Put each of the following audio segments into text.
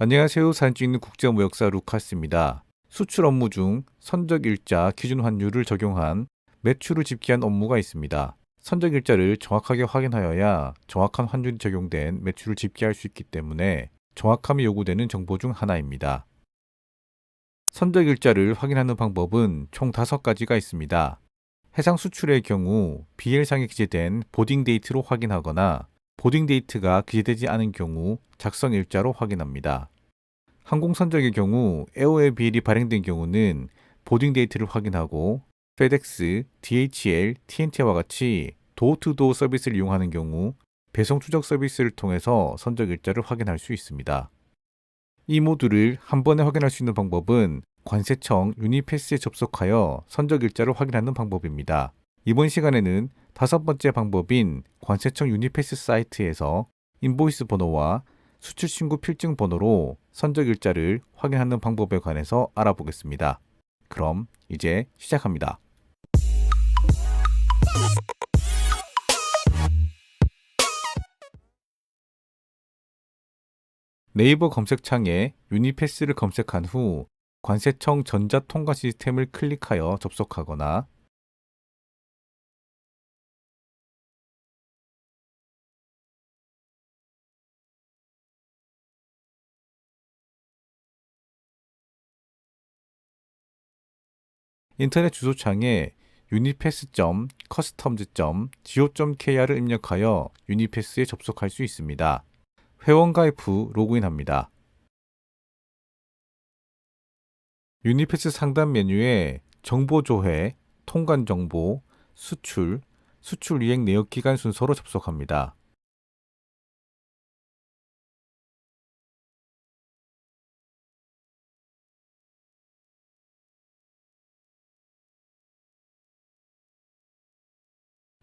안녕하세요. 사진 찍는 국제무역사 루카스입니다. 수출 업무 중 선적일자 기준 환율을 적용한 매출을 집계한 업무가 있습니다. 선적일자를 정확하게 확인하여야 정확한 환율이 적용된 매출을 집계할 수 있기 때문에 정확함이 요구되는 정보 중 하나입니다. 선적일자를 확인하는 방법은 총 5가지가 있습니다. 해상 수출의 경우 BL상에 기재된 보딩 데이트로 확인하거나 보딩 데이트가 기재되지 않은 경우 작성 일자로 확인합니다. 항공 선적의 경우 에어웨이 BL이 발행된 경우는 보딩 데이트를 확인하고 페덱스, DHL, TNT와 같이 도어투도어 서비스를 이용하는 경우 배송 추적 서비스를 통해서 선적 일자를 확인할 수 있습니다. 이 모두를 한 번에 확인할 수 있는 방법은 관세청 유니패스에 접속하여 선적 일자를 확인하는 방법입니다. 이번 시간에는 5번째 방법인 관세청 유니패스 사이트에서 인보이스 번호와 수출 신고 필증 번호로 선적 일자를 확인하는 방법에 관해서 알아보겠습니다. 그럼 이제 시작합니다. 네이버 검색창에 유니패스를 검색한 후 관세청 전자통관 시스템을 클릭하여 접속하거나 인터넷 주소창에 unipass.customs.go.kr을 입력하여 유니패스에 접속할 수 있습니다. 회원 가입 후 로그인합니다. 유니패스 상단 메뉴에 정보 조회, 통관 정보, 수출, 수출 이행 내역 기간 순서로 접속합니다.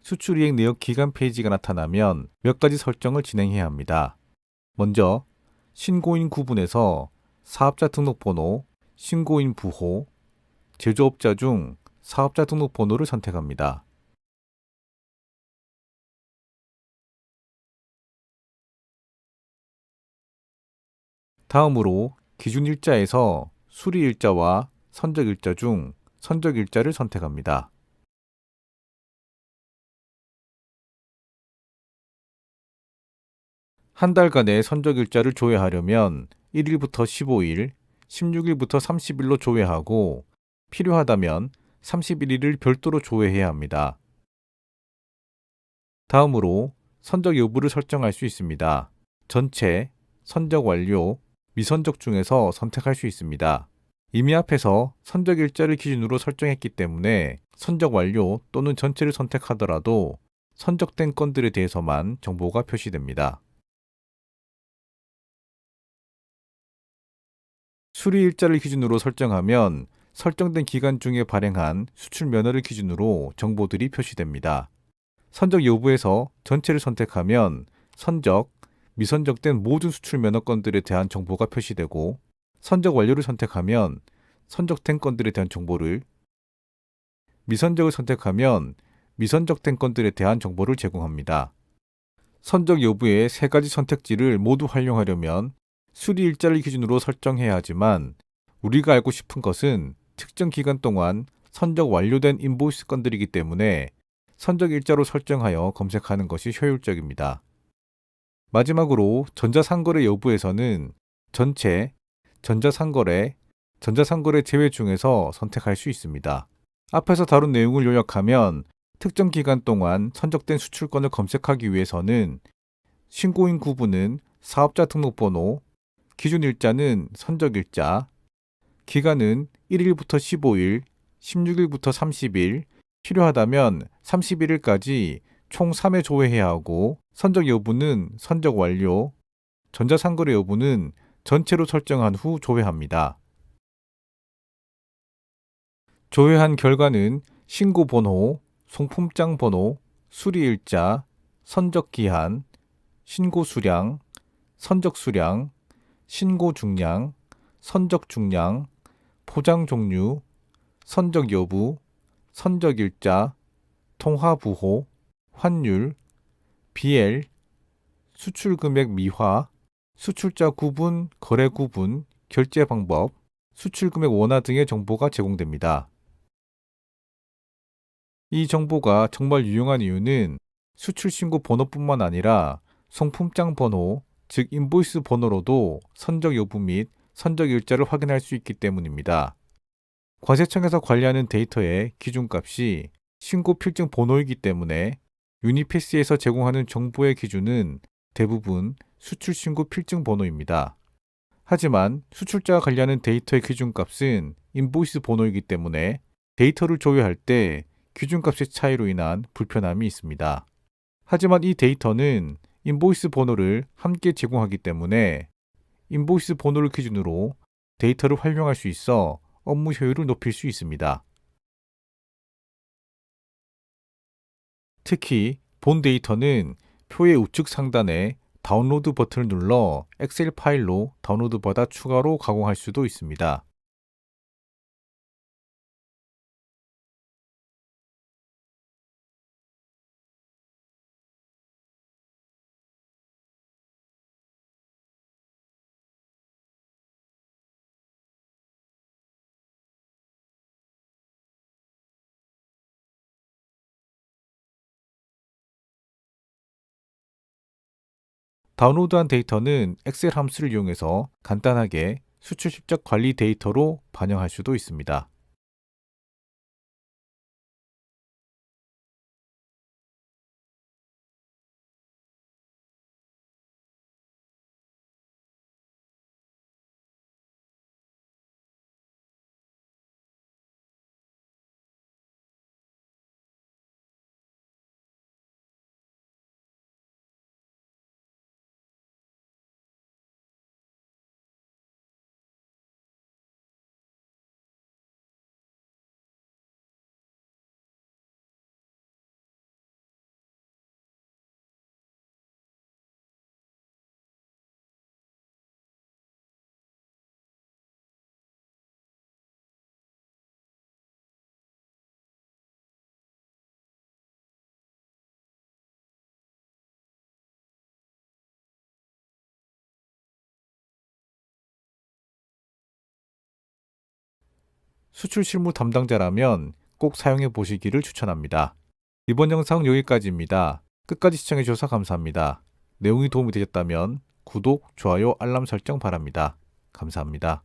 수출 이행 내역 기간 페이지가 나타나면 몇 가지 설정을 진행해야 합니다. 먼저 신고인 구분에서 사업자 등록번호, 신고인 부호, 제조업자 중 사업자 등록번호를 선택합니다. 다음으로 기준일자에서 수리일자와 선적일자 중 선적일자를 선택합니다. 한 달간의 선적일자를 조회하려면 1일부터 15일, 16일부터 30일로 조회하고 필요하다면 31일을 별도로 조회해야 합니다. 다음으로 선적 여부를 설정할 수 있습니다. 전체, 선적 완료, 미선적 중에서 선택할 수 있습니다. 이미 앞에서 선적 일자를 기준으로 설정했기 때문에 선적 완료 또는 전체를 선택하더라도 선적된 건들에 대해서만 정보가 표시됩니다. 수리 일자를 기준으로 설정하면 설정된 기간 중에 발행한 수출 면허를 기준으로 정보들이 표시됩니다. 선적 여부에서 전체를 선택하면 선적, 미선적된 모든 수출 면허 건들에 대한 정보가 표시되고 선적 완료를 선택하면 선적된 건들에 대한 정보를, 미선적을 선택하면 미선적된 건들에 대한 정보를 제공합니다. 선적 여부의 3가지 선택지를 모두 활용하려면 수리 일자를 기준으로 설정해야 하지만 우리가 알고 싶은 것은 특정 기간 동안 선적 완료된 인보이스 건들이기 때문에 선적 일자로 설정하여 검색하는 것이 효율적입니다. 마지막으로 전자상거래 여부에서는 전체, 전자상거래, 전자상거래 제외 중에서 선택할 수 있습니다. 앞에서 다룬 내용을 요약하면 특정 기간 동안 선적된 수출건을 검색하기 위해서는 신고인 구분은 사업자 등록번호, 기준일자는 선적일자, 기간은 1일부터 15일, 16일부터 30일, 필요하다면 31일까지 총 3회 조회해야 하고 선적 여부는 선적 완료, 전자상거래 여부는 전체로 설정한 후 조회합니다. 조회한 결과는 신고 번호, 송품장 번호, 수리일자, 선적 기한, 신고 수량, 선적 수량, 신고 중량, 선적 중량, 포장 종류, 선적 여부, 선적 일자, 통화 부호, 환율, BL, 수출 금액 미화, 수출자 구분, 거래 구분, 결제 방법, 수출 금액 원화 등의 정보가 제공됩니다. 이 정보가 정말 유용한 이유는 수출 신고 번호뿐만 아니라 송품장 번호, 즉 인보이스 번호로도 선적 여부 및 선적 일자를 확인할 수 있기 때문입니다. 과세청에서 관리하는 데이터의 기준값이 신고 필증 번호이기 때문에 유니패스에서 제공하는 정보의 기준은 대부분 수출 신고 필증 번호입니다. 하지만 수출자가 관리하는 데이터의 기준값은 인보이스 번호이기 때문에 데이터를 조회할 때 기준값의 차이로 인한 불편함이 있습니다. 하지만 이 데이터는 인보이스 번호를 함께 제공하기 때문에 인보이스 번호를 기준으로 데이터를 활용할 수 있어 업무 효율을 높일 수 있습니다. 특히 본 데이터는 표의 우측 상단에 다운로드 버튼을 눌러 엑셀 파일로 다운로드 받아 추가로 가공할 수도 있습니다. 다운로드한 데이터는 엑셀 함수를 이용해서 간단하게 수출 실적 관리 데이터로 반영할 수도 있습니다. 수출 실무 담당자라면 꼭 사용해 보시기를 추천합니다. 이번 영상은 여기까지입니다. 끝까지 시청해 주셔서 감사합니다. 내용이 도움이 되셨다면 구독, 좋아요, 알람 설정 바랍니다. 감사합니다.